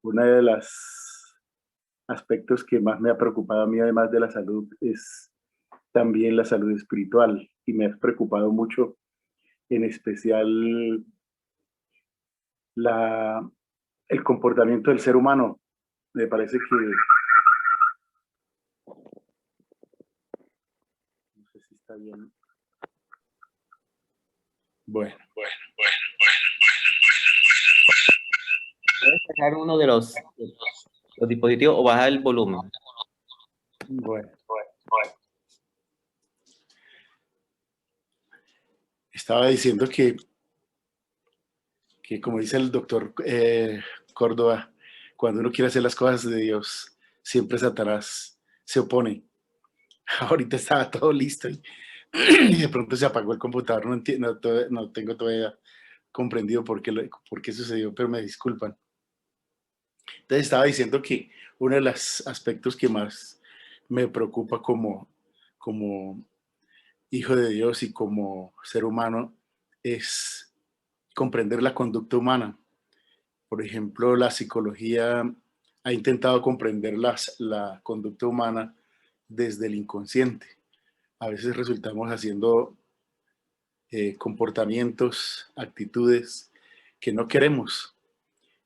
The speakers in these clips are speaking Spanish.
Uno de los aspectos que más me ha preocupado a mí, además de la salud, es también la salud espiritual. Y me ha preocupado mucho, en especial, la, el comportamiento del ser humano. Me parece que, no sé si está bien. Bueno, Puedes sacar uno de los dispositivos o bajar el volumen. bueno. Estaba diciendo que como dice el doctor Córdoba, cuando uno quiere hacer las cosas de Dios, siempre Satanás se opone. Ahorita estaba todo listo y de pronto se apagó el computador. No, no tengo todavía comprendido por qué sucedió, pero me disculpan. Entonces estaba diciendo que uno de los aspectos que más me preocupa como hijo de Dios y como ser humano es comprender la conducta humana. Por ejemplo, la psicología ha intentado comprender la conducta humana desde el inconsciente. A veces resultamos haciendo comportamientos, actitudes que no queremos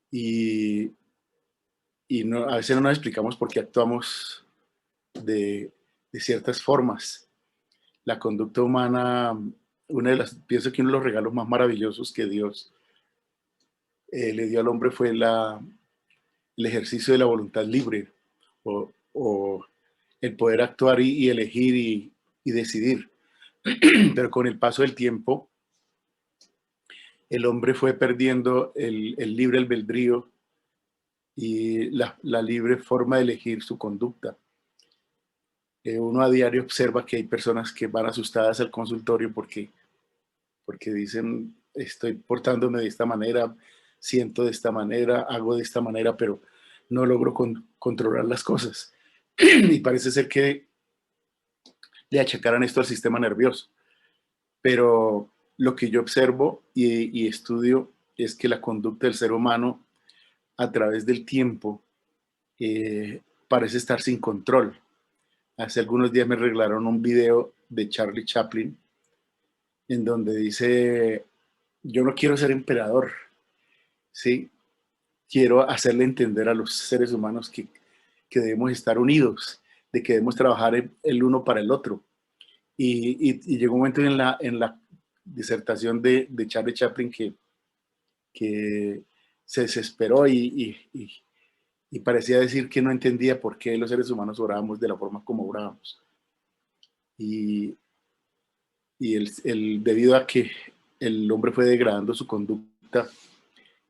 y, a veces no nos explicamos por qué actuamos de ciertas formas. La conducta humana, pienso que uno de los regalos más maravillosos que Dios le dio al hombre fue el ejercicio de la voluntad libre o el poder actuar y elegir y decidir. Pero con el paso del tiempo, el hombre fue perdiendo el libre albedrío y la libre forma de elegir su conducta. Uno a diario observa que hay personas que van asustadas al consultorio porque dicen, estoy portándome de esta manera, siento de esta manera, hago de esta manera, pero no logro controlar las cosas. Y parece ser que le achacaran esto al sistema nervioso. Pero lo que yo observo y estudio es que la conducta del ser humano a través del tiempo parece estar sin control. Hace algunos días me regalaron un video de Charlie Chaplin en donde dice, yo no quiero ser emperador, ¿sí? Quiero hacerle entender a los seres humanos que debemos estar unidos, de que debemos trabajar el uno para el otro. Y llegó un momento en la disertación de Charlie Chaplin que se desesperó y parecía decir que no entendía por qué los seres humanos orábamos de la forma como orábamos. Y, debido a que el hombre fue degradando su conducta,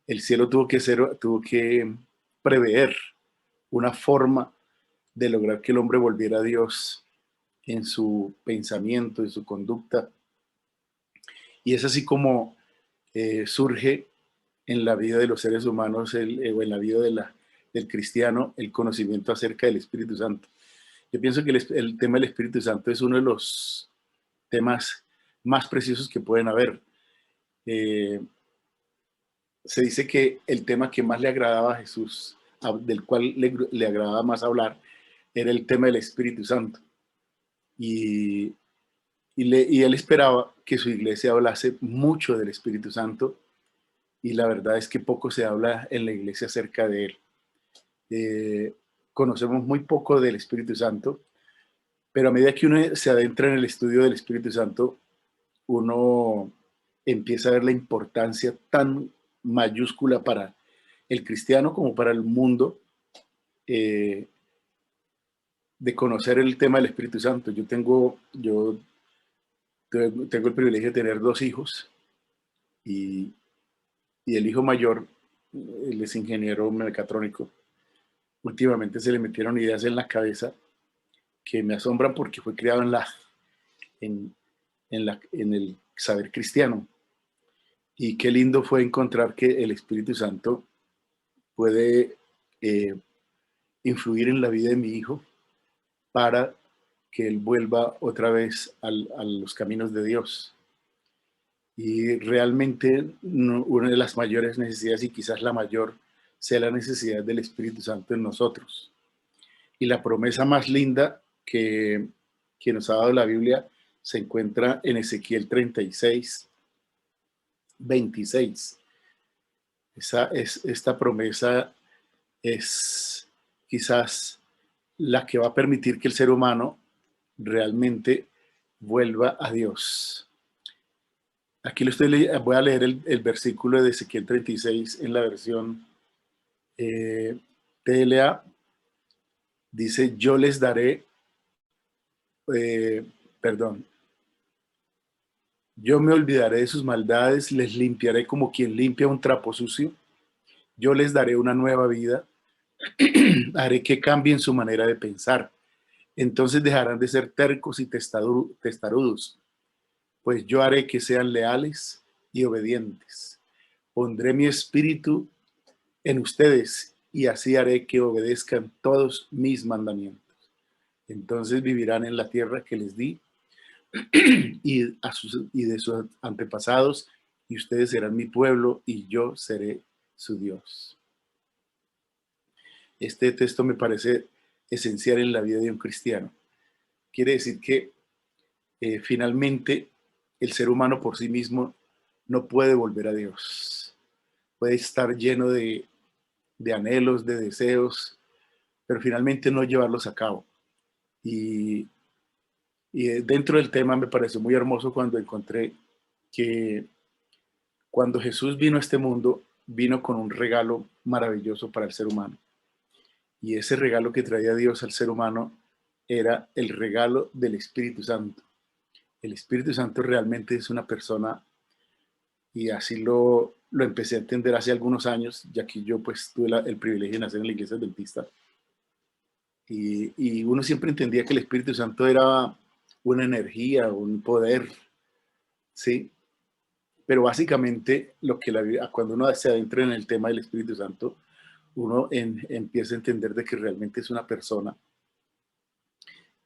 el cielo tuvo que prever una forma de lograr que el hombre volviera a Dios en su pensamiento, en su conducta. Y es así como surge en la vida de los seres humanos o en la vida del cristiano el conocimiento acerca del Espíritu Santo. Yo pienso que el tema del Espíritu Santo es uno de los temas más preciosos que pueden haber. Eh, Se dice que el tema que más le agradaba a Jesús, del cual le agradaba más hablar, era el tema del Espíritu Santo. Y, y él esperaba que su iglesia hablase mucho del Espíritu Santo, y la verdad es que poco se habla en la iglesia acerca de él. Eh, Conocemos muy poco del Espíritu Santo, pero a medida que uno se adentra en el estudio del Espíritu Santo, uno empieza a ver la importancia tan mayúscula para el cristiano como para el mundo eh, de conocer el tema del Espíritu Santo. Yo tengo el privilegio de tener dos hijos y, y el hijo mayor, él es ingeniero mecatrónico. Últimamente se le metieron ideas en la cabeza que me asombran porque fue criado en, en el saber cristiano. Y qué lindo fue encontrar que el Espíritu Santo puede influir en la vida de mi hijo para que él vuelva otra vez a los caminos de Dios. Y realmente una de las mayores necesidades y quizás la mayor sea la necesidad del Espíritu Santo en nosotros. Y la promesa más linda que nos ha dado la Biblia se encuentra en Ezequiel 36, 26. Esta promesa es quizás la que va a permitir que el ser humano realmente vuelva a Dios. Aquí voy a leer el versículo de Ezequiel 36 en la versión TLA. Dice, yo les daré, perdón, yo me olvidaré de sus maldades, les limpiaré como quien limpia un trapo sucio, yo les daré una nueva vida, haré que cambien su manera de pensar, entonces dejarán de ser tercos y testarudos, pues yo haré que sean leales y obedientes. Pondré mi espíritu en ustedes y así haré que obedezcan todos mis mandamientos. Entonces vivirán en la tierra que les di y de sus antepasados, y ustedes serán mi pueblo y yo seré su Dios. Este texto me parece esencial en la vida de un cristiano. Quiere decir que finalmente el ser humano por sí mismo no puede volver a Dios. Puede estar lleno de anhelos, de deseos, pero finalmente no llevarlos a cabo. Y dentro del tema me pareció muy hermoso cuando encontré que cuando Jesús vino a este mundo, vino con un regalo maravilloso para el ser humano. Y ese regalo que traía Dios al ser humano era el regalo del Espíritu Santo. El Espíritu Santo realmente es una persona, y así lo empecé a entender hace algunos años, ya que yo pues tuve el privilegio de nacer en la iglesia adventista. Y uno siempre entendía que el Espíritu Santo era una energía, un poder, ¿sí? Pero básicamente lo que cuando uno se adentra en el tema del Espíritu Santo, uno empieza a entender de que realmente es una persona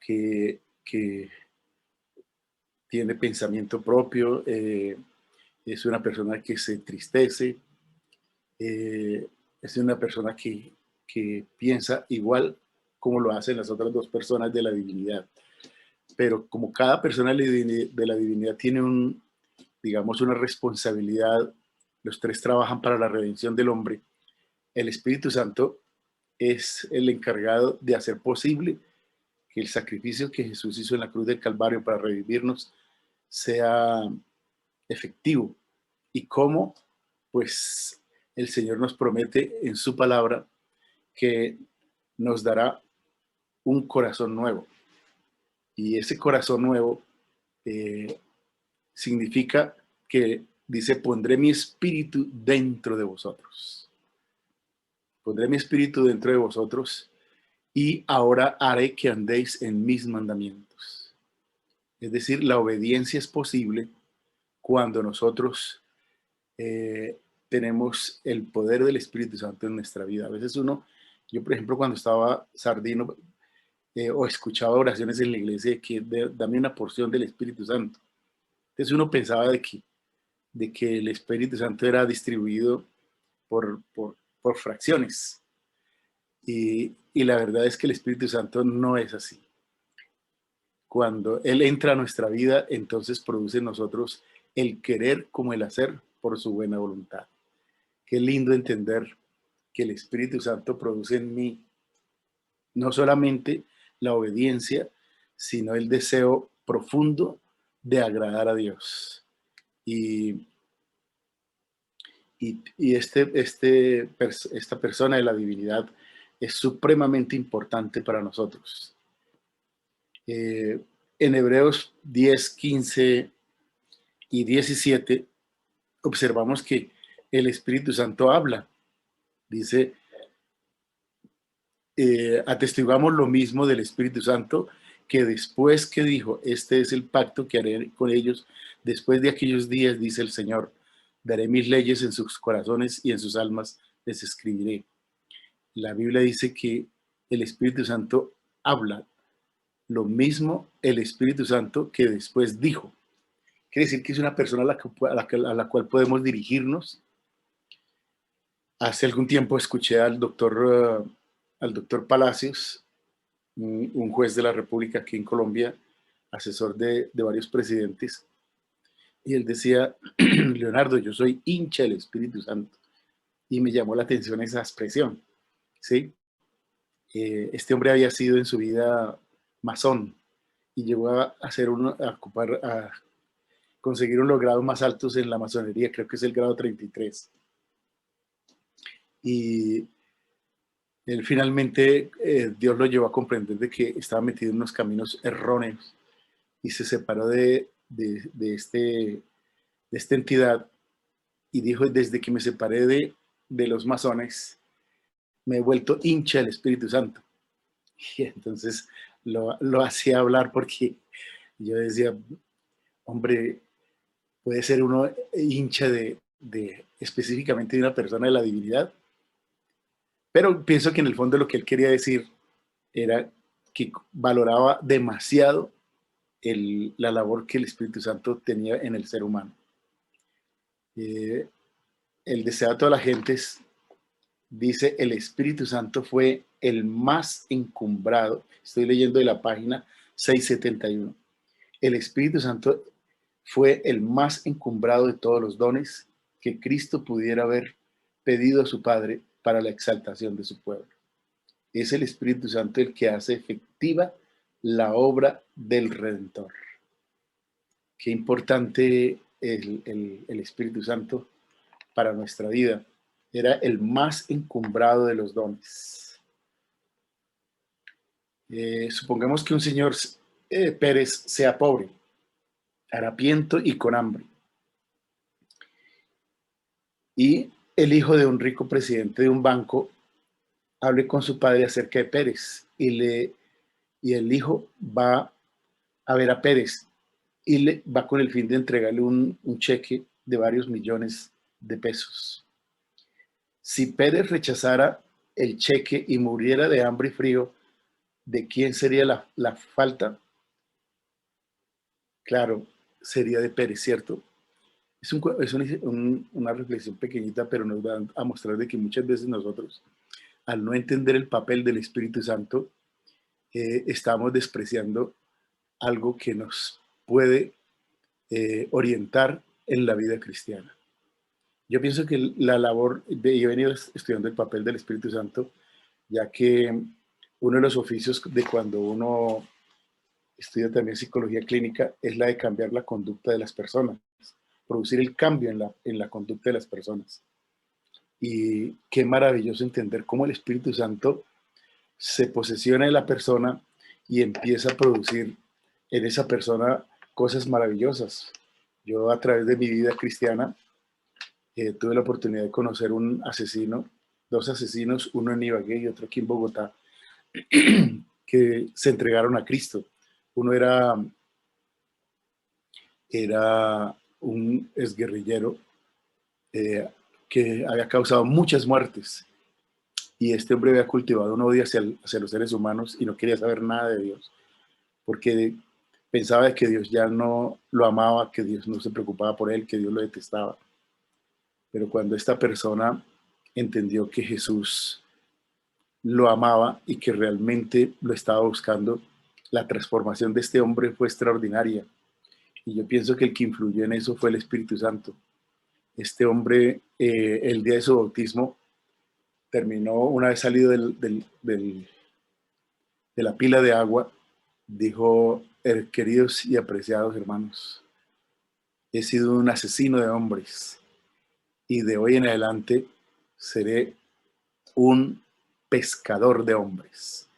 que tiene pensamiento propio, es una persona que se entristece, es una persona que piensa igual como lo hacen las otras dos personas de la divinidad. Pero como cada persona de la divinidad tiene digamos, una responsabilidad, los tres trabajan para la redención del hombre, el Espíritu Santo es el encargado de hacer posible que el sacrificio que Jesús hizo en la cruz del Calvario para revivirnos sea efectivo. Y cómo, pues, el Señor nos promete en su palabra que nos dará un corazón nuevo. Y ese corazón nuevo significa que dice, pondré mi espíritu dentro de vosotros. Pondré mi espíritu dentro de vosotros y ahora haré que andéis en mis mandamientos. Es decir, la obediencia es posible cuando nosotros tenemos el poder del Espíritu Santo en nuestra vida. A veces yo por ejemplo cuando estaba sardino o escuchaba oraciones en la iglesia que dame una porción del Espíritu Santo. Entonces uno pensaba de que el Espíritu Santo era distribuido por fracciones. Y la verdad es que el Espíritu Santo no es así. Cuando Él entra a nuestra vida, entonces produce en nosotros el querer como el hacer por su buena voluntad. Qué lindo entender que el Espíritu Santo produce en mí no solamente la obediencia, sino el deseo profundo de agradar a Dios. Y esta persona de la divinidad es supremamente importante para nosotros. En Hebreos 10, 15 y 17 observamos que el Espíritu Santo habla. Dice, atestiguamos lo mismo del Espíritu Santo, que después que dijo, este es el pacto que haré con ellos, después de aquellos días, dice el Señor, daré mis leyes en sus corazones y en sus almas les escribiré. La Biblia dice que el Espíritu Santo habla lo mismo el Espíritu Santo que después dijo. Quiere decir que es una persona a la cual podemos dirigirnos Hace algún tiempo escuché al doctor Palacios, un juez de la República aquí en Colombia, asesor de varios presidentes, y él decía, Leonardo, yo soy hincha del Espíritu Santo, y me llamó la atención esa expresión, ¿sí? Este hombre había sido en su vida masón, y llegó a conseguir unos grados más altos en la masonería, creo que es el grado 33. Y él finalmente, Dios lo llevó a comprender de que estaba metido en unos caminos erróneos y se separó de esta entidad y dijo, desde que me separé de los masones, me he vuelto hincha del Espíritu Santo. Y entonces lo hacía hablar porque yo decía, hombre, puede ser uno hincha específicamente de una persona de la divinidad, pero pienso que en el fondo lo que él quería decir era que valoraba demasiado la labor que el Espíritu Santo tenía en el ser humano. El deseo de todas las gentes, dice, el Espíritu Santo fue el más encumbrado. Estoy leyendo de la página 671. El Espíritu Santo fue el más encumbrado de todos los dones que Cristo pudiera haber pedido a su Padre para la exaltación de su pueblo. Es el Espíritu Santo el que hace efectiva la obra del Redentor. Qué importante el Espíritu Santo para nuestra vida. Era el más encumbrado de los dones. Supongamos que un señor Pérez sea pobre, harapiento y con hambre. Y el hijo de un rico presidente de un banco hable con su padre acerca de Pérez y el hijo va a ver a Pérez y le va con el fin de entregarle un cheque de varios millones de pesos. Si Pérez rechazara el cheque y muriera de hambre y frío, ¿de quién sería la falta? Claro, sería de Pérez, ¿cierto? Una reflexión pequeñita, pero nos va a mostrar de que muchas veces nosotros, al no entender el papel del Espíritu Santo, estamos despreciando algo que nos puede orientar en la vida cristiana. Yo pienso que la labor, yo he venido estudiando el papel del Espíritu Santo, ya que uno de los oficios de cuando uno estudia también psicología clínica es la de cambiar la conducta de las personas, producir el cambio en la conducta de las personas. Y qué maravilloso entender cómo el Espíritu Santo se posesiona de la persona y empieza a producir en esa persona cosas maravillosas. Yo a través de mi vida cristiana tuve la oportunidad de conocer un asesino, dos asesinos, uno en Ibagué y otro aquí en Bogotá, que se entregaron a Cristo. Uno era un exguerrillero que había causado muchas muertes y este hombre había cultivado un odio hacia los seres humanos y no quería saber nada de Dios porque pensaba que Dios ya no lo amaba, que Dios no se preocupaba por él, que Dios lo detestaba. Pero cuando esta persona entendió que Jesús lo amaba y que realmente lo estaba buscando, la transformación de este hombre fue extraordinaria. Y yo pienso que el que influyó en eso fue el Espíritu Santo. Este hombre, el día de su bautismo, terminó, una vez salido de la pila de agua, dijo, queridos y apreciados hermanos, he sido un asesino de hombres y de hoy en adelante seré un pescador de hombres.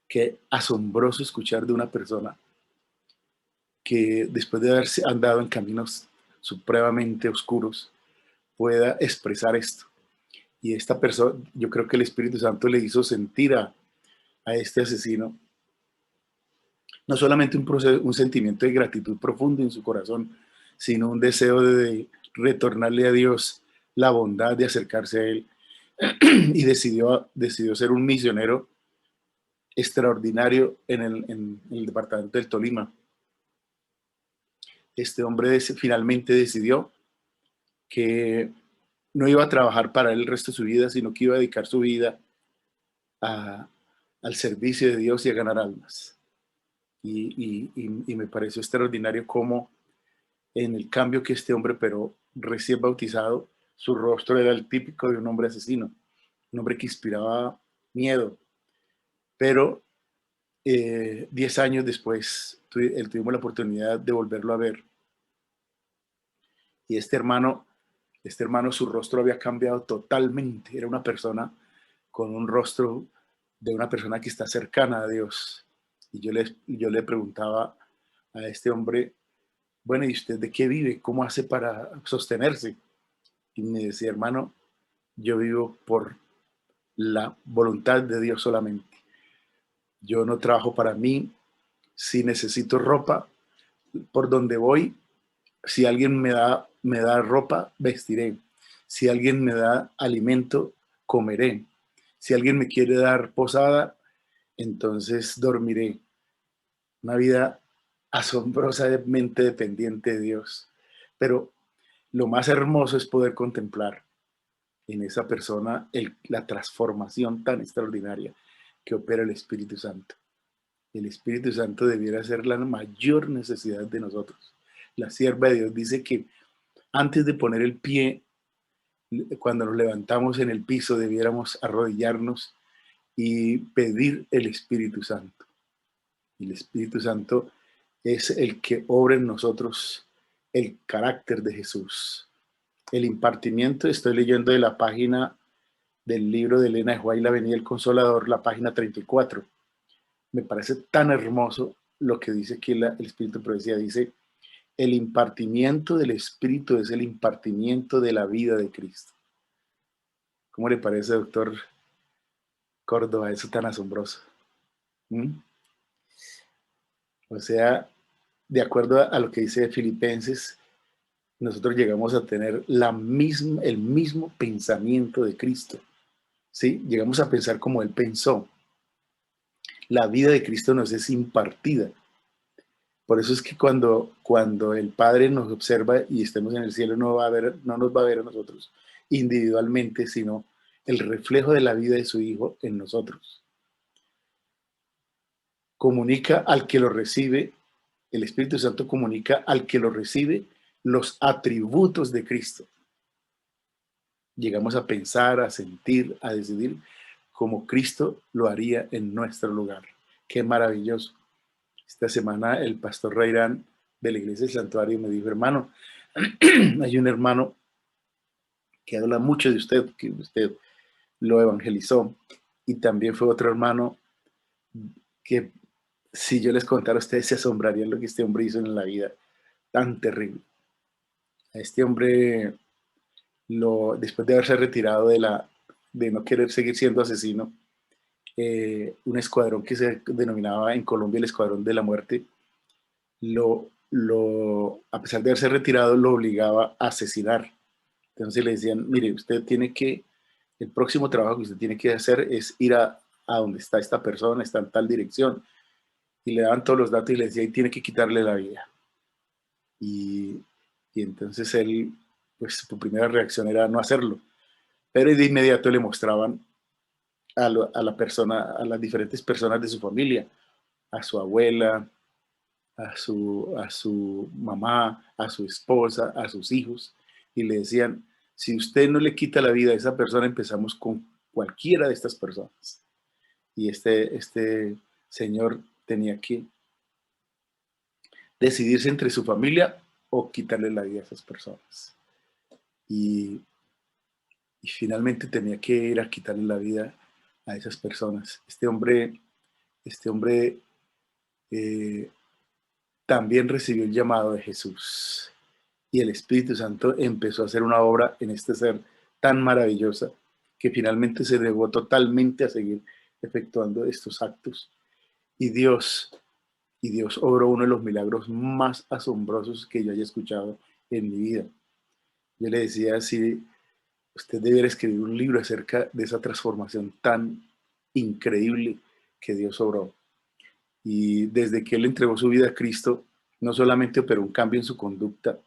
Qué asombroso escuchar de una persona que después de haberse andado en caminos supremamente oscuros pueda expresar esto. Y esta persona, yo creo que el Espíritu Santo le hizo sentir a este asesino no solamente un sentimiento de gratitud profundo en su corazón, sino un deseo de retornarle a Dios la bondad de acercarse a Él y decidió ser un misionero extraordinario en el departamento del Tolima. Este hombre finalmente decidió que no iba a trabajar para él el resto de su vida, sino que iba a dedicar su vida a- al servicio de Dios y a ganar almas. Y me pareció extraordinario cómo en el cambio que este hombre, pero recién bautizado, su rostro era el típico de un hombre asesino, un hombre que inspiraba miedo. Pero 10 años después tuvimos la oportunidad de volverlo a ver. Y este hermano, su rostro había cambiado totalmente. Era una persona con un rostro de una persona que está cercana a Dios. Y yo le preguntaba a este hombre, bueno, ¿y usted de qué vive? ¿Cómo hace para sostenerse? Y me decía, hermano, yo vivo por la voluntad de Dios solamente. Yo no trabajo para mí. Si necesito ropa, por donde voy, si alguien me da ropa, vestiré. Si alguien me da alimento, comeré. Si alguien me quiere dar posada, entonces dormiré. Una vida asombrosamente dependiente de Dios. Pero lo más hermoso es poder contemplar en esa persona la transformación tan extraordinaria que opera el Espíritu Santo. El Espíritu Santo debiera ser la mayor necesidad de nosotros. La sierva de Dios dice que antes de poner el pie, cuando nos levantamos en el piso, debiéramos arrodillarnos y pedir el Espíritu Santo. El Espíritu Santo es el que obra en nosotros el carácter de Jesús. El impartimiento, estoy leyendo de la página del libro de Elena de White, La Venida del Consolador, la página 34. Me parece tan hermoso lo que dice aquí el Espíritu de Profecía. Dice, el impartimiento del Espíritu es el impartimiento de la vida de Cristo. ¿Cómo le parece, doctor Córdoba, eso tan asombroso? ¿Mm? O sea, de acuerdo a lo que dice Filipenses, nosotros llegamos a tener el mismo pensamiento de Cristo. ¿Sí? Llegamos a pensar como Él pensó. La vida de Cristo nos es impartida. Por eso es que cuando el Padre nos observa y estemos en el cielo, no nos va a ver a nosotros individualmente, sino el reflejo de la vida de su Hijo en nosotros. Comunica al que lo recibe, el Espíritu Santo comunica al que lo recibe los atributos de Cristo. Llegamos a pensar, a sentir, a decidir como Cristo lo haría en nuestro lugar. Qué maravilloso. Esta semana el pastor Reirán de la Iglesia del Santuario me dijo, hermano, hay un hermano que habla mucho de usted, que usted lo evangelizó, y también fue otro hermano que si yo les contara a ustedes se asombrarían lo que este hombre hizo en la vida, tan terrible. A este hombre, después de haberse retirado de no querer seguir siendo asesino, un escuadrón que se denominaba en Colombia el Escuadrón de la Muerte, a pesar de haberse retirado, lo obligaba a asesinar. Entonces le decían, mire, el próximo trabajo que usted tiene que hacer es ir a donde está esta persona, está en tal dirección. Y le daban todos los datos y le decía, y tiene que quitarle la vida. Y, y entonces él, pues su primera reacción era no hacerlo. Pero de inmediato le mostraban a la persona, a las diferentes personas de su familia, a su abuela, a su mamá, a su esposa, a sus hijos, y le decían, si usted no le quita la vida a esa persona, empezamos con cualquiera de estas personas. Y este señor tenía que decidirse entre su familia o quitarle la vida a esas personas. Y, y finalmente tenía que ir a quitarle la vida a esas personas. Este hombre eh, también recibió el llamado de Jesús y el Espíritu Santo empezó a hacer una obra en este ser tan maravillosa que finalmente se negó totalmente a seguir efectuando estos actos. Y Dios, y Dios obró uno de los milagros más asombrosos que yo haya escuchado en mi vida. Yo le decía, si usted debiera escribir un libro acerca de esa transformación tan increíble que Dios obró. Y desde que él entregó su vida a Cristo, no solamente operó un cambio en su conducta,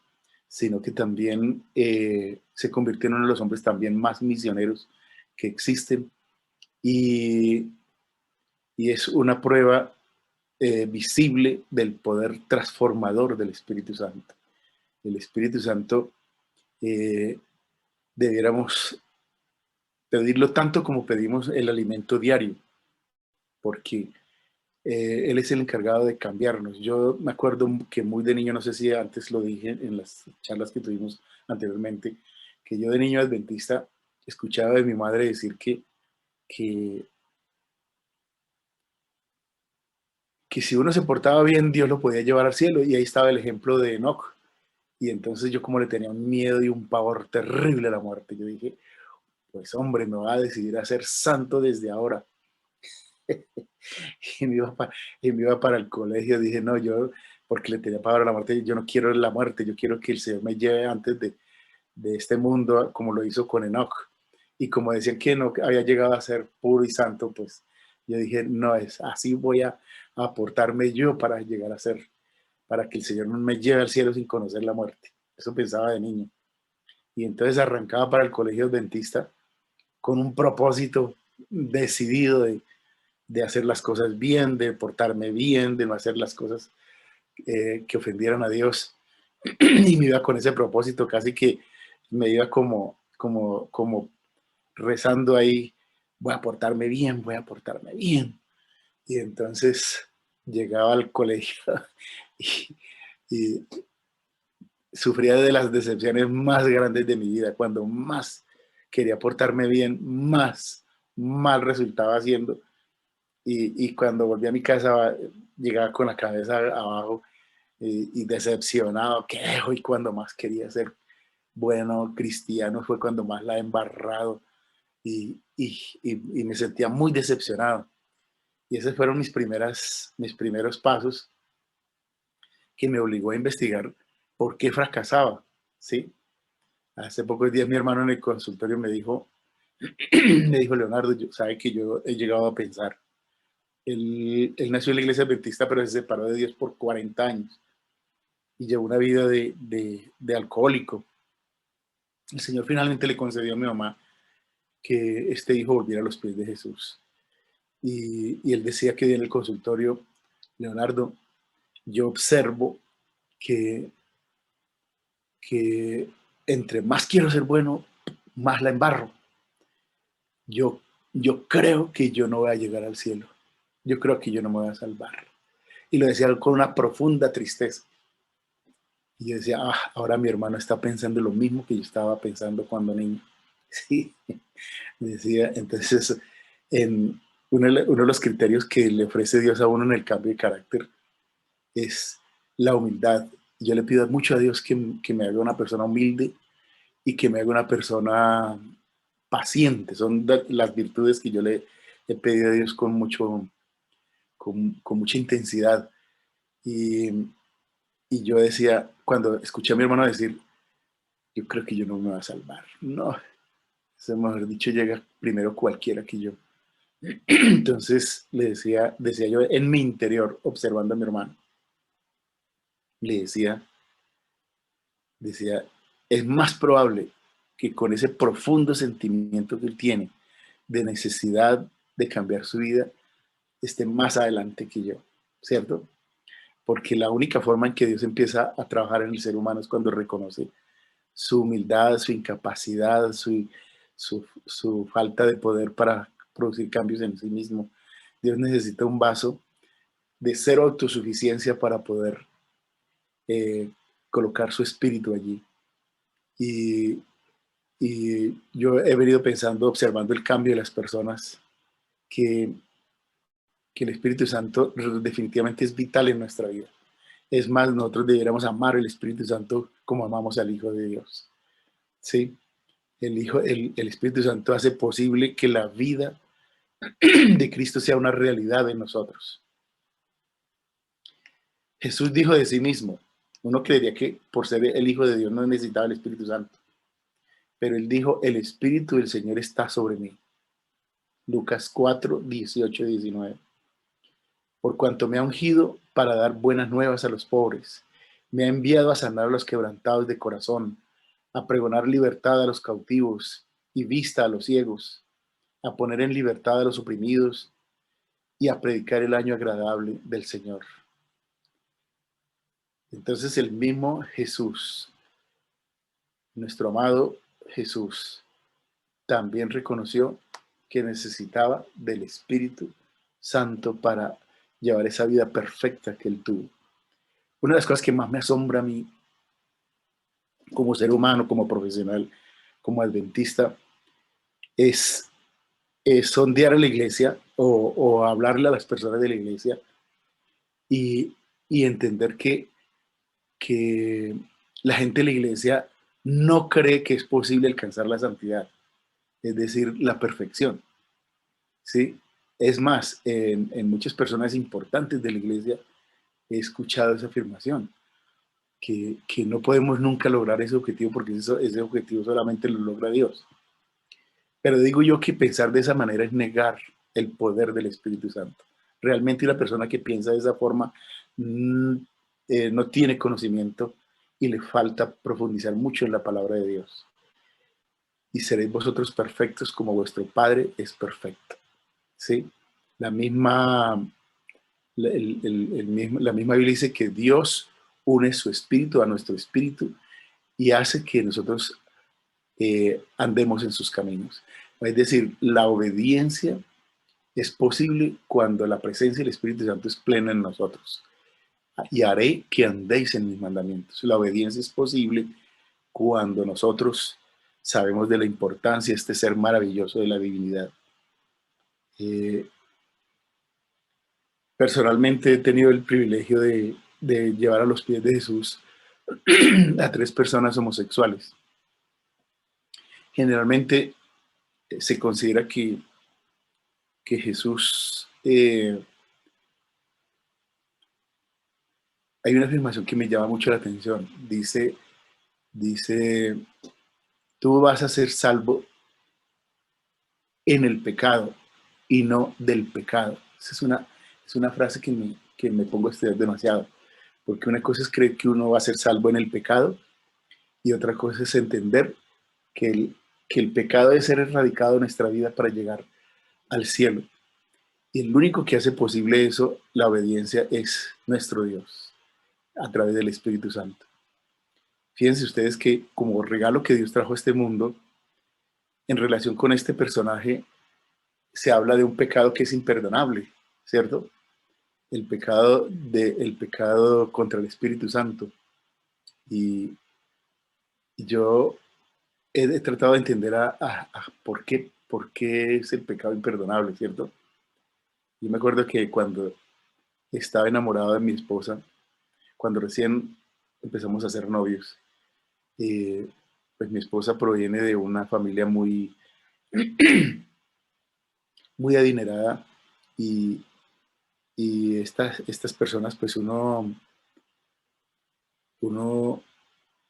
sino que también se convirtió en uno de los hombres también más misioneros que existen, y, y es una prueba visible del poder transformador del Espíritu Santo. El Espíritu Santo eh, debiéramos pedirlo tanto como pedimos el alimento diario, porque Él es el encargado de cambiarnos. Yo me acuerdo que muy de niño, no sé si antes lo dije en las charlas que tuvimos anteriormente, que yo de niño adventista escuchaba de mi madre decir que, que si uno se portaba bien, Dios lo podía llevar al cielo, y ahí estaba el ejemplo de Enoch. Y entonces yo, como le tenía un miedo y un pavor terrible a la muerte, yo dije, pues hombre, me va a decidir a ser santo desde ahora. Y me iba para el colegio, dije, no, yo, porque le tenía pavor a la muerte, yo no quiero la muerte, yo quiero que el Señor me lleve antes de este mundo, como lo hizo con Enoch. Y como decían que Enoch había llegado a ser puro y santo, pues yo dije, no, es así voy a aportarme yo para llegar a ser, para que el Señor no me lleve al cielo sin conocer la muerte. Eso pensaba de niño. Y entonces arrancaba para el colegio adventista con un propósito decidido de hacer las cosas bien, de portarme bien, de no hacer las cosas que ofendieran a Dios. Y me iba con ese propósito, casi que me iba como rezando ahí, voy a portarme bien, voy a portarme bien. Y entonces llegaba al colegio y, y sufría de las decepciones más grandes de mi vida. Cuando más quería portarme bien, más mal resultaba haciendo. Y cuando volví a mi casa, llegaba con la cabeza abajo y decepcionado, que y cuando más quería ser bueno cristiano fue cuando más la he embarrado, y me sentía muy decepcionado. Y esos fueron mis primeros pasos, que me obligó a investigar por qué fracasaba, ¿sí? Hace pocos días mi hermano en el consultorio me dijo, me dijo, Leonardo, sabe que yo he llegado a pensar. Él nació en la iglesia adventista, pero se separó de Dios por 40 años y llevó una vida de alcohólico. El Señor finalmente le concedió a mi mamá que este hijo volviera a los pies de Jesús. Y él decía que en el consultorio, Leonardo, yo observo que, que entre más quiero ser bueno, más la embarro. Yo, yo creo que yo no voy a llegar al cielo. Yo creo que yo no me voy a salvar. Y lo decía con una profunda tristeza. Y yo decía, ahora mi hermano está pensando lo mismo que yo estaba pensando cuando niño. Sí, decía, entonces, uno de los criterios que le ofrece Dios a uno en el cambio de carácter es la humildad. Yo le pido mucho a Dios que me haga una persona humilde y que me haga una persona paciente. Son las virtudes que yo le he pedido a Dios con mucha intensidad. Y, y yo decía, cuando escuché a mi hermano decir, yo creo que yo no me voy a salvar. No, eso mejor dicho, llega primero cualquiera que yo. Entonces le decía yo en mi interior, observando a mi hermano, le decía, es más probable que con ese profundo sentimiento que él tiene de necesidad de cambiar su vida, esté más adelante que yo, ¿cierto? Porque la única forma en que Dios empieza a trabajar en el ser humano es cuando reconoce su humildad, su incapacidad, su falta de poder para producir cambios en sí mismo. Dios necesita un vaso de cero autosuficiencia para poder eh, colocar su espíritu allí. Y, y yo he venido pensando, observando el cambio de las personas, que, que el Espíritu Santo definitivamente es vital en nuestra vida. Es más, nosotros deberíamos amar el Espíritu Santo como amamos al Hijo de Dios. ¿Sí? El Espíritu Santo hace posible que la vida de Cristo sea una realidad en nosotros. Jesús dijo de sí mismo, uno creería que por ser el Hijo de Dios no necesitaba el Espíritu Santo, pero él dijo, el Espíritu del Señor está sobre mí. Lucas 4, 18, 19. Por cuanto me ha ungido para dar buenas nuevas a los pobres, me ha enviado a sanar a los quebrantados de corazón, a pregonar libertad a los cautivos y vista a los ciegos, a poner en libertad a los oprimidos y a predicar el año agradable del Señor. Entonces el mismo Jesús, nuestro amado Jesús, también reconoció que necesitaba del Espíritu Santo para llevar esa vida perfecta que él tuvo. Una de las cosas que más me asombra a mí como ser humano, como profesional, como adventista, es sondear a la iglesia o hablarle a las personas de la iglesia y, y entender que la gente de la iglesia no cree que es posible alcanzar la santidad, es decir, la perfección. ¿Sí? Es más, en muchas personas importantes de la iglesia he escuchado esa afirmación, que no podemos nunca lograr ese objetivo porque ese objetivo solamente lo logra Dios. Pero digo yo que pensar de esa manera es negar el poder del Espíritu Santo. Realmente una persona que piensa de esa forma no tiene conocimiento y le falta profundizar mucho en la palabra de Dios. Y seréis vosotros perfectos como vuestro Padre es perfecto. ¿Sí? La misma la misma Biblia dice que Dios une su espíritu a nuestro espíritu y hace que nosotros andemos en sus caminos. Es decir, la obediencia es posible cuando la presencia del Espíritu Santo es plena en nosotros. Y haré que andéis en mis mandamientos. La obediencia es posible cuando nosotros sabemos de la importancia de este ser maravilloso de la divinidad. Personalmente he tenido el privilegio de llevar a los pies de Jesús a 3 personas homosexuales. Generalmente se considera que Jesús, hay una afirmación que me llama mucho la atención. Dice, tú vas a ser salvo en el pecado y no del pecado. Esa es una frase que me pongo a estudiar demasiado, porque una cosa es creer que uno va a ser salvo en el pecado y otra cosa es entender que el pecado debe ser erradicado de nuestra vida para llegar al cielo. Y el único que hace posible eso, la obediencia, es nuestro Dios, a través del Espíritu Santo. Fíjense ustedes que como regalo que Dios trajo a este mundo, en relación con este personaje, se habla de un pecado que es imperdonable, ¿cierto? El pecado contra el Espíritu Santo. Y yo he tratado de entender por qué es el pecado imperdonable, ¿cierto? Yo me acuerdo que cuando estaba enamorado de mi esposa, cuando recién empezamos a ser novios, pues mi esposa proviene de una familia muy, muy adinerada y, y estas personas, pues uno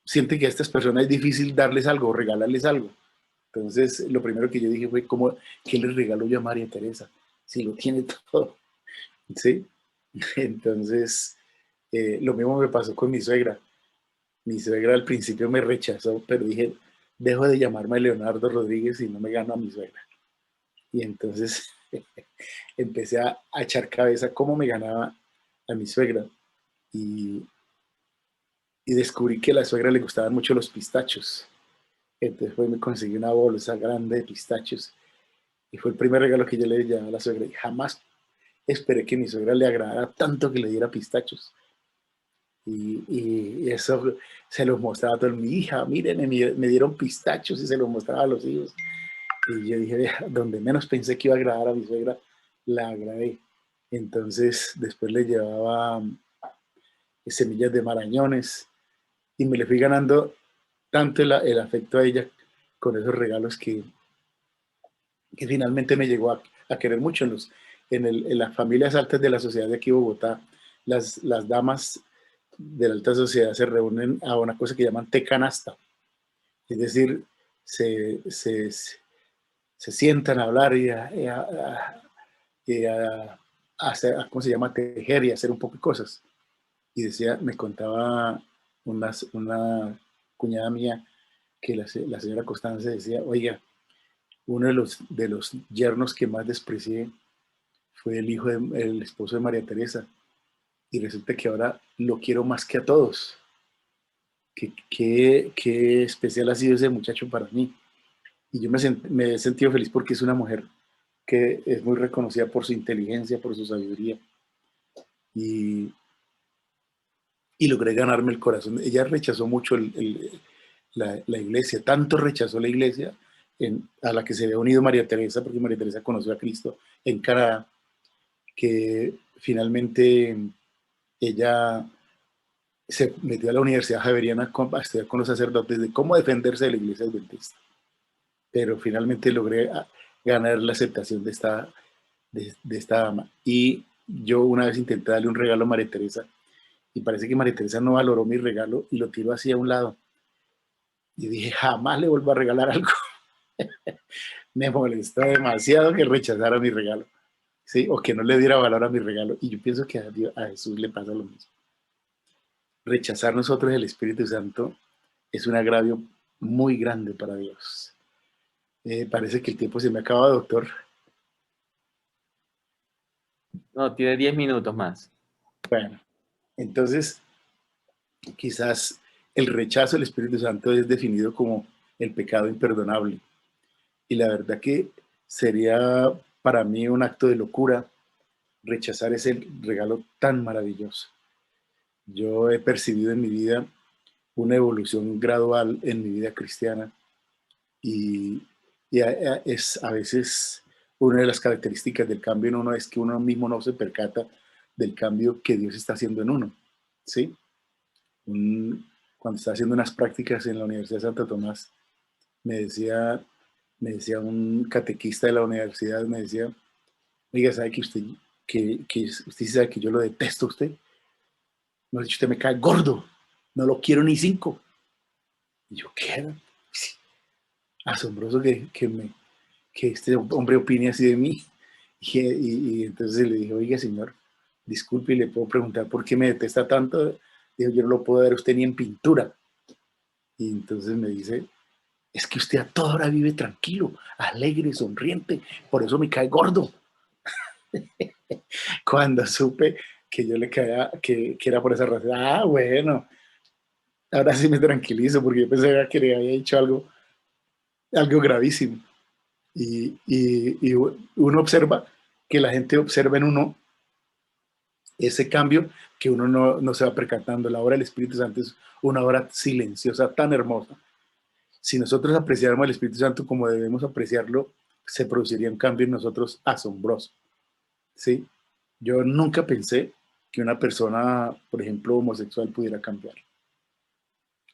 siente que a estas personas es difícil darles algo, regalarles algo. Entonces, lo primero que yo dije fue, ¿qué le regalo yo a María Teresa? Si lo tiene todo, ¿sí? Entonces, lo mismo me pasó con mi suegra. Mi suegra al principio me rechazó, pero dije, dejo de llamarme Leonardo Rodríguez y no me gano a mi suegra. Y entonces empecé a echar cabeza cómo me ganaba a mi suegra. Y, y descubrí que a la suegra le gustaban mucho los pistachos. Entonces me conseguí una bolsa grande de pistachos y fue el primer regalo que yo le llevé a la suegra. Y jamás esperé que mi suegra le agradara tanto que le diera pistachos. Y eso se los mostraba a todo mi hija, miren, me dieron pistachos y se los mostraba a los hijos. Y yo dije, donde menos pensé que iba a agradar a mi suegra, la agradé. Entonces después le llevaba semillas de marañones y me le fui ganando tanto el afecto a ella con esos regalos que finalmente me llegó a querer mucho. En las familias altas de la sociedad de aquí Bogotá, las damas de la alta sociedad se reúnen a una cosa que llaman té canasta. Es decir, se sientan a hablar y a hacer, ¿cómo se llama? Tejer y hacer un poco de cosas. Y me contaba una cuñada mía que la señora Constanza decía, oiga, uno de los yernos que más desprecié fue el esposo de María Teresa, y resulta que ahora lo quiero más que a todos. Qué especial ha sido ese muchacho para mí. Y yo me he sentido feliz porque es una mujer que es muy reconocida por su inteligencia, por su sabiduría. Y, y logré ganarme el corazón. Ella rechazó mucho la iglesia, tanto rechazó la iglesia a la que se había unido María Teresa, porque María Teresa conoció a Cristo en Canadá, que finalmente ella se metió a la Universidad Javeriana a estudiar con los sacerdotes de cómo defenderse de la iglesia adventista. Pero finalmente logré ganar la aceptación de esta dama. Y yo una vez intenté darle un regalo a María Teresa y parece que María Teresa no valoró mi regalo y lo tiró así a un lado. Y dije, jamás le vuelvo a regalar algo. Me molestó demasiado que rechazara mi regalo, ¿sí? O que no le diera valor a mi regalo. Y yo pienso que a Jesús le pasa lo mismo. Rechazar nosotros el Espíritu Santo es un agravio muy grande para Dios. Parece que el tiempo se me acaba, doctor. No, tiene 10 minutos más. Bueno, entonces quizás el rechazo del Espíritu Santo es definido como el pecado imperdonable. Y la verdad que sería para mí un acto de locura rechazar ese regalo tan maravilloso. Yo he percibido en mi vida una evolución gradual en mi vida cristiana y, es a veces una de las características del cambio en uno es que uno mismo no se percata del cambio que Dios está haciendo en uno, ¿sí? Cuando estaba haciendo unas prácticas en la Universidad de Santo Tomás, me decía, me decía un catequista de la universidad, me decía, oiga, ¿sabe que usted sabe que yo lo detesto a usted? No, usted me cae gordo, no lo quiero ni cinco. Y yo, ¿qué era? Asombroso que este hombre opine así de mí. Y entonces le dije, oiga, señor, disculpe, y le puedo preguntar por qué me detesta tanto. Dijo, yo no lo puedo ver a usted ni en pintura. Y entonces me dice, es que usted a toda hora vive tranquilo, alegre, sonriente, por eso me cae gordo. Cuando supe que yo le caía, que era por esa razón, bueno, ahora sí me tranquilizo, porque yo pensé que le había dicho algo gravísimo. Y uno observa que la gente observa en uno ese cambio que uno no se va percatando. La obra del Espíritu Santo es una obra silenciosa, tan hermosa. Si nosotros apreciáramos el Espíritu Santo como debemos apreciarlo, se produciría un cambio en nosotros asombroso, ¿sí? Yo nunca pensé que una persona, por ejemplo, homosexual pudiera cambiar.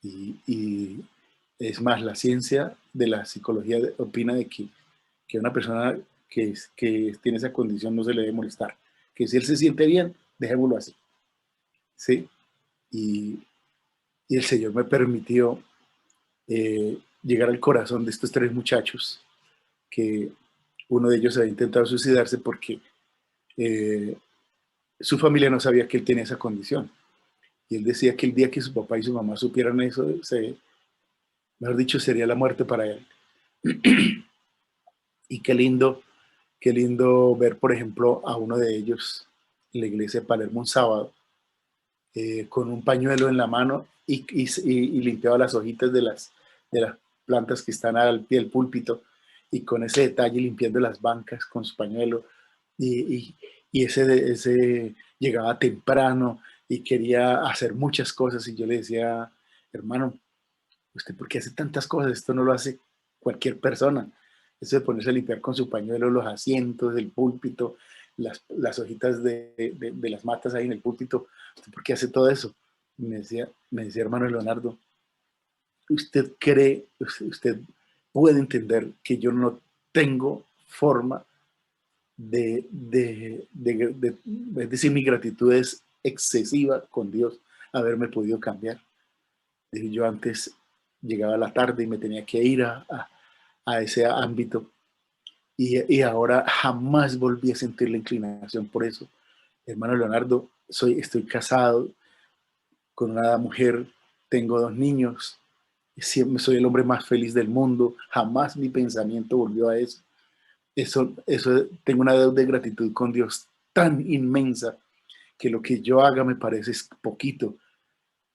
Y es más, la ciencia de la psicología opina de que una persona que tiene esa condición no se le debe molestar. Que si él se siente bien, dejémoslo así, ¿sí? Y, y el Señor me permitió llegar al corazón de estos tres muchachos, que uno de ellos había intentado suicidarse porque eh, su familia no sabía que él tenía esa condición. Y él decía que el día que su papá y su mamá supieran eso, mejor dicho, sería la muerte para él. Y qué lindo ver, por ejemplo, a uno de ellos en la iglesia de Palermo un sábado, con un pañuelo en la mano y limpiaba las hojitas de las plantas que están al pie del púlpito, y con ese detalle limpiando las bancas con su pañuelo, y, y, y ese llegaba temprano y quería hacer muchas cosas, y yo le decía, hermano, ¿usted por qué hace tantas cosas? Esto no lo hace cualquier persona. Eso de ponerse a limpiar con su pañuelo los asientos del púlpito, las hojitas de las matas ahí en el púlpito. ¿Usted por qué hace todo eso? Y me decía hermano Leonardo, usted puede entender que yo no tengo forma es decir, mi gratitud es excesiva con Dios haberme podido cambiar. Yo antes llegaba a la tarde y me tenía que ir a ese ámbito, y ahora jamás volví a sentir la inclinación por eso. Hermano Leonardo, estoy casado con una mujer, tengo 2 niños, siempre soy el hombre más feliz del mundo, jamás mi pensamiento volvió a eso. Tengo una deuda de gratitud con Dios tan inmensa que lo que yo haga me parece poquito.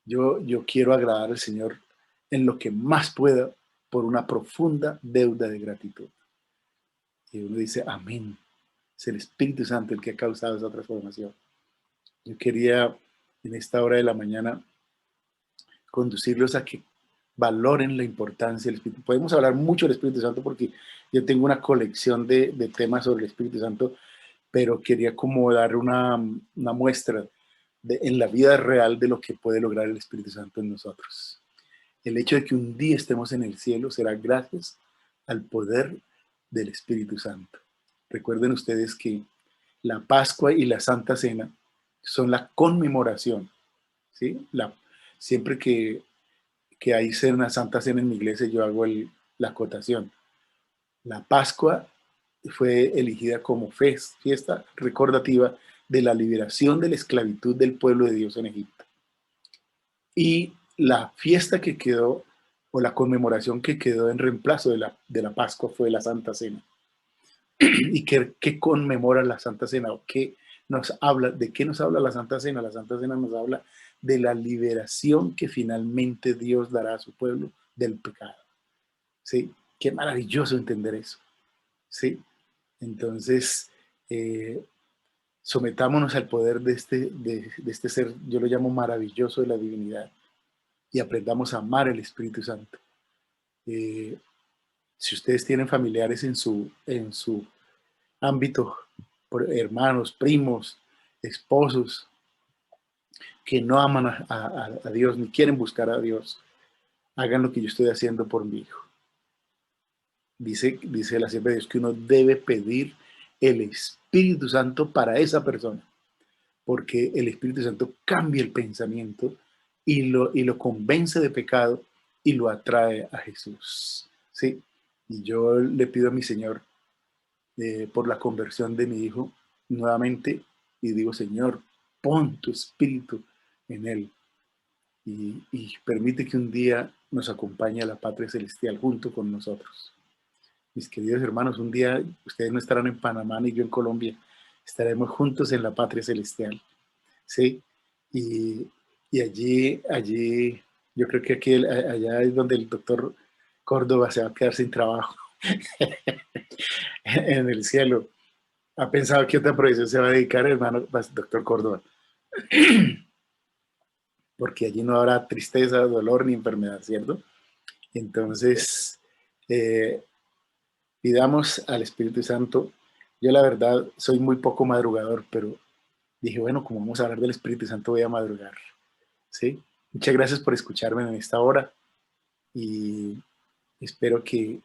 Yo quiero agradar al Señor en lo que más pueda por una profunda deuda de gratitud. Y uno dice, amén. Es el Espíritu Santo el que ha causado esa transformación. Yo quería en esta hora de la mañana conducirlos a que valoren la importancia del Espíritu. Podemos hablar mucho del Espíritu Santo porque yo tengo una colección de temas sobre el Espíritu Santo, pero quería como dar una muestra en la vida real de lo que puede lograr el Espíritu Santo en nosotros. El hecho de que un día estemos en el cielo será gracias al poder del Espíritu Santo. Recuerden ustedes que la Pascua y la Santa Cena son la conmemoración, ¿sí? Siempre que hay una Santa Cena en mi iglesia, yo hago la acotación. La Pascua fue elegida como fiesta recordativa de la liberación de la esclavitud del pueblo de Dios en Egipto. Y la fiesta que quedó, o la conmemoración que quedó en reemplazo de la Pascua, fue la Santa Cena. ¿Y qué conmemora la Santa Cena? ¿De qué nos habla la Santa Cena? La Santa Cena nos habla de la liberación que finalmente Dios dará a su pueblo del pecado. ¿Sí? Qué maravilloso entender eso. ¿Sí? Entonces, sometámonos al poder de este ser, yo lo llamo maravilloso de la divinidad, y aprendamos a amar el Espíritu Santo. Si ustedes tienen familiares en su ámbito, hermanos, primos, esposos, que no aman a Dios ni quieren buscar a Dios, hagan lo que yo estoy haciendo por mi hijo. Dice la sierva de Dios que uno debe pedir el Espíritu Santo para esa persona, porque el Espíritu Santo cambia el pensamiento y lo convence de pecado y lo atrae a Jesús. ¿Sí? Y yo le pido a mi Señor por la conversión de mi hijo nuevamente, y digo, Señor, pon tu espíritu en él y permite que un día nos acompañe a la patria celestial junto con nosotros. Mis queridos hermanos, un día ustedes no estarán en Panamá ni yo en Colombia, estaremos juntos en la patria celestial, ¿sí? Y allí, yo creo que allá es donde el doctor Córdoba se va a quedar sin trabajo en el cielo. ¿Ha pensado qué otra profesión se va a dedicar, hermano, doctor Córdoba? Porque allí no habrá tristeza, dolor ni enfermedad, ¿cierto? Entonces, pidamos al Espíritu Santo. Yo la verdad soy muy poco madrugador, pero dije, bueno, como vamos a hablar del Espíritu Santo, voy a madrugar, ¿sí? Muchas gracias por escucharme en esta hora y espero que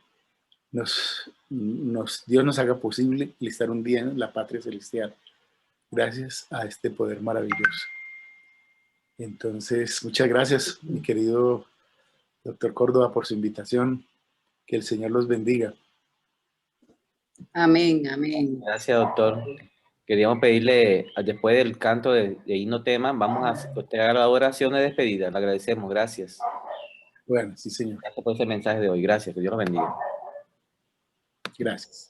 Dios nos haga posible estar un día en la patria celestial gracias a este poder maravilloso. Entonces, muchas gracias, mi querido doctor Córdoba, por su invitación. Que el Señor los bendiga. Amén, amén. Gracias, doctor. Queríamos pedirle, después del canto de himno tema, vamos a hacer la oración de despedida. Le agradecemos, gracias. Bueno, sí, Señor. Gracias por ese mensaje de hoy. Gracias, que Dios lo bendiga. Gracias.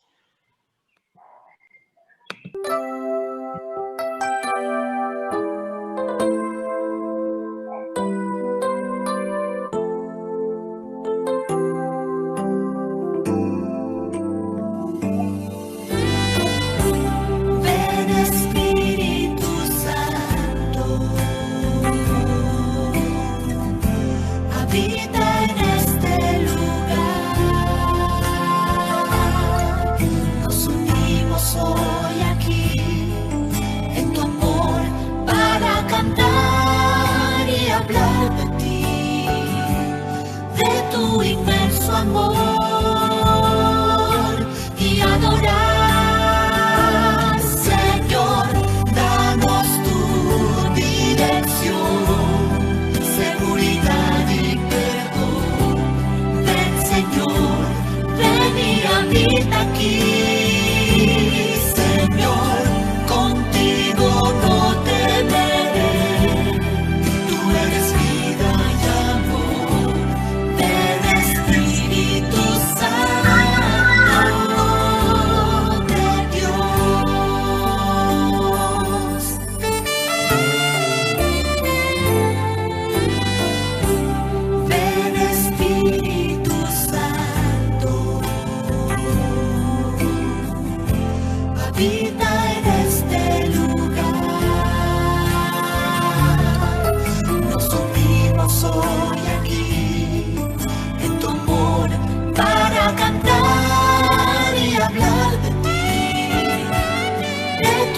Tú eres vida y amor.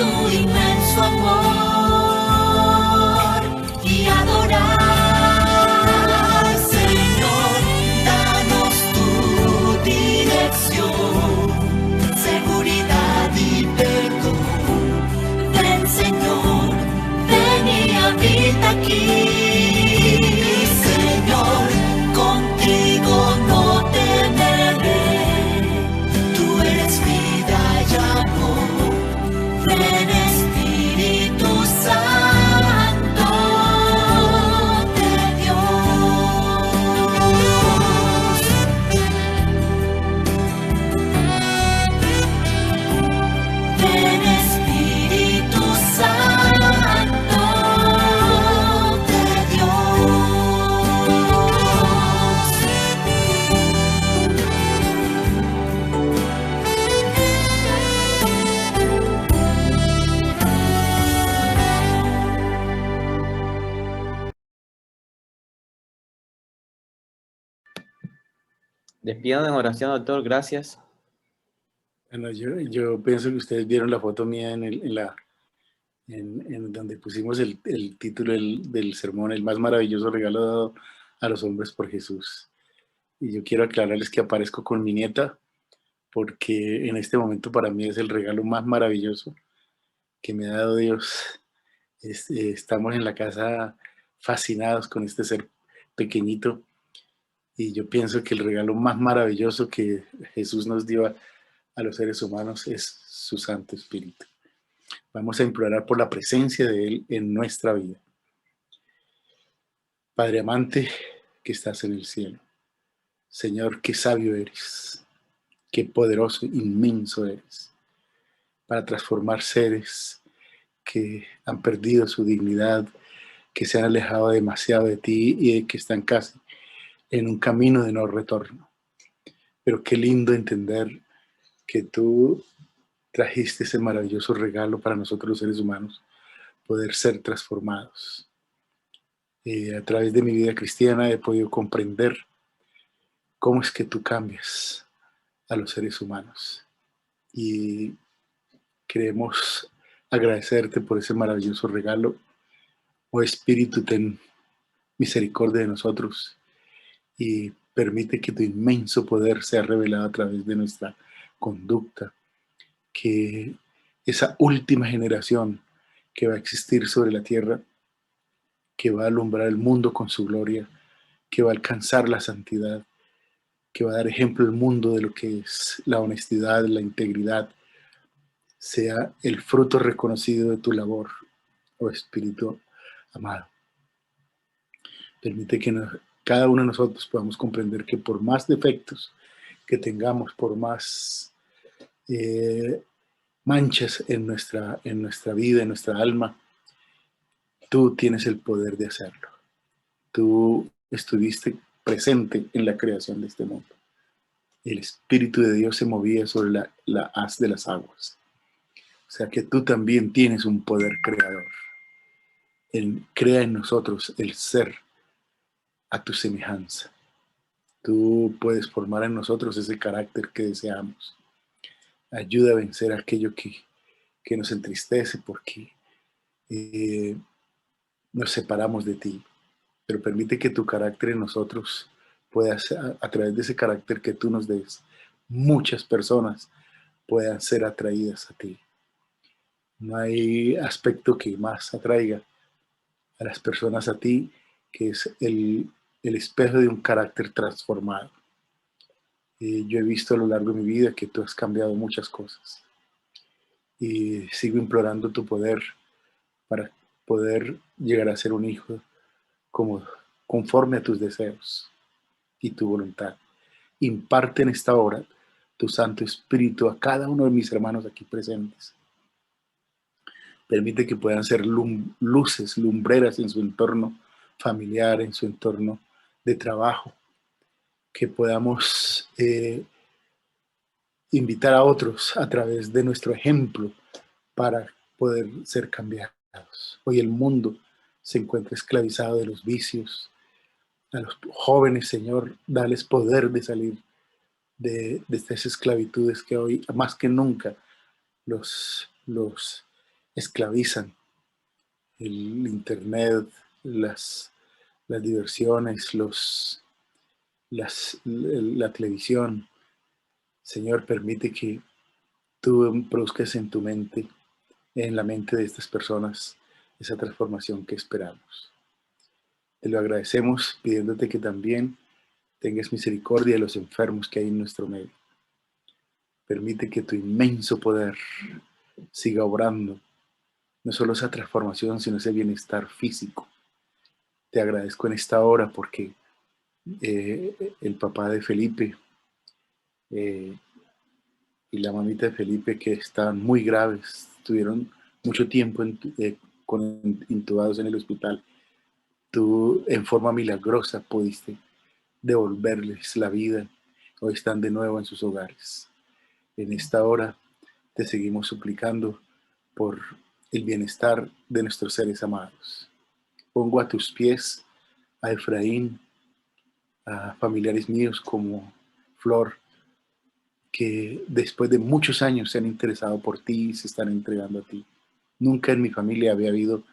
tu inmenso amor y adorar, Señor, danos tu dirección, seguridad y perdón. Ven, Señor, ven y habita aquí, Señor, contigo no temeré. Tú eres vida y amor. Ven, Espíritu Santo de Dios. Ven, Espíritu Santo de Dios. Despidan en oración, doctor. Gracias. Bueno, yo pienso que ustedes vieron la foto mía en donde pusimos el título del sermón, el más maravilloso regalo dado a los hombres por Jesús. Y yo quiero aclararles que aparezco con mi nieta, porque en este momento para mí es el regalo más maravilloso que me ha dado Dios. Estamos en la casa fascinados con este ser pequeñito, y yo pienso que el regalo más maravilloso que Jesús nos dio a los seres humanos es su Santo Espíritu. Vamos a implorar por la presencia de Él en nuestra vida. Padre amante que estás en el cielo, Señor, qué sabio eres, qué poderoso, inmenso eres, para transformar seres que han perdido su dignidad, que se han alejado demasiado de ti y que están casi en un camino de no retorno. Pero qué lindo entender que tú trajiste ese maravilloso regalo para nosotros los seres humanos, poder ser transformados. A través de mi vida cristiana he podido comprender cómo es que tú cambias a los seres humanos. Y queremos agradecerte por ese maravilloso regalo. Oh Espíritu, ten misericordia de nosotros y permite que tu inmenso poder sea revelado a través de nuestra conducta, que esa última generación que va a existir sobre la tierra, que va a alumbrar el mundo con su gloria, que va a alcanzar la santidad, que va a dar ejemplo al mundo de lo que es la honestidad, la integridad, sea el fruto reconocido de tu labor, oh Espíritu amado. Permite que cada uno de nosotros podamos comprender que por más defectos que tengamos, por más manchas en nuestra vida, en nuestra alma, tú tienes el poder de hacerlo. Tú estuviste presente en la creación de este mundo. El Espíritu de Dios se movía sobre la haz de las aguas. O sea que tú también tienes un poder creador. Él crea en nosotros el ser a tu semejanza. Tú puedes formar en nosotros ese carácter que deseamos. Ayuda a vencer aquello que nos entristece porque nos separamos de ti. Pero permite que tu carácter en nosotros pueda ser, a través de ese carácter que tú nos des, muchas personas puedan ser atraídas a ti. No hay aspecto que más atraiga a las personas a ti que es el espejo de un carácter transformado. Yo he visto a lo largo de mi vida que tú has cambiado muchas cosas y sigo implorando tu poder para poder llegar a ser un hijo conforme a tus deseos y tu voluntad. Imparte en esta hora tu Santo Espíritu a cada uno de mis hermanos aquí presentes. Permite que puedan ser luces, lumbreras en su entorno familiar, en su entorno de trabajo, que podamos invitar a otros a través de nuestro ejemplo para poder ser cambiados. Hoy el mundo se encuentra esclavizado de los vicios. A los jóvenes, Señor, dales poder de salir de estas esclavitudes que hoy, más que nunca, los esclavizan. El internet, las diversiones, la televisión. Señor, permite que tú produzcas en tu mente, en la mente de estas personas, esa transformación que esperamos. Te lo agradecemos pidiéndote que también tengas misericordia de los enfermos que hay en nuestro medio. Permite que tu inmenso poder siga obrando, no solo esa transformación, sino ese bienestar físico. Te agradezco en esta hora porque el papá de Felipe y la mamita de Felipe, que estaban muy graves, tuvieron mucho tiempo intubados en el hospital. Tú en forma milagrosa pudiste devolverles la vida. Hoy están de nuevo en sus hogares. En esta hora te seguimos suplicando por el bienestar de nuestros seres amados. Pongo a tus pies a Efraín, a familiares míos como Flor, que después de muchos años se han interesado por ti y se están entregando a ti. Nunca en mi familia había habido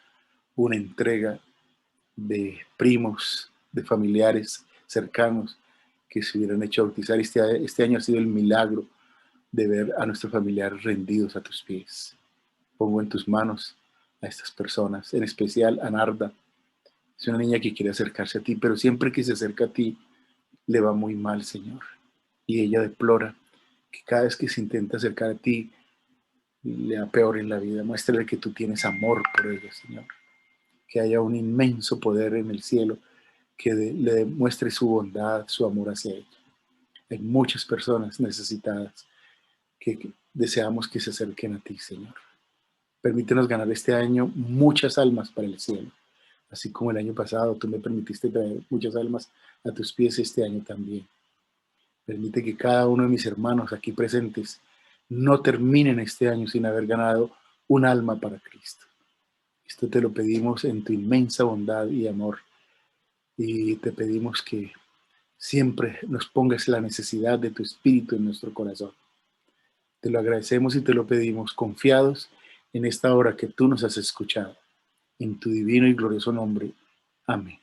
una entrega de primos, de familiares cercanos que se hubieran hecho bautizar. Este año ha sido el milagro de ver a nuestros familiares rendidos a tus pies. Pongo en tus manos a estas personas, en especial a Narda. Es una niña que quiere acercarse a ti, pero siempre que se acerca a ti, le va muy mal, Señor. Y ella deplora que cada vez que se intenta acercar a ti, le va peor en la vida. Muéstrale que tú tienes amor por ella, Señor. Que haya un inmenso poder en el cielo que le demuestre su bondad, su amor hacia ella. Hay muchas personas necesitadas que deseamos que se acerquen a ti, Señor. Permítenos ganar este año muchas almas para el cielo. Así como el año pasado tú me permitiste traer muchas almas a tus pies, este año también. Permite que cada uno de mis hermanos aquí presentes no terminen este año sin haber ganado un alma para Cristo. Esto te lo pedimos en tu inmensa bondad y amor. Y te pedimos que siempre nos pongas la necesidad de tu espíritu en nuestro corazón. Te lo agradecemos y te lo pedimos confiados en esta hora que tú nos has escuchado. En tu divino y glorioso nombre. Amén.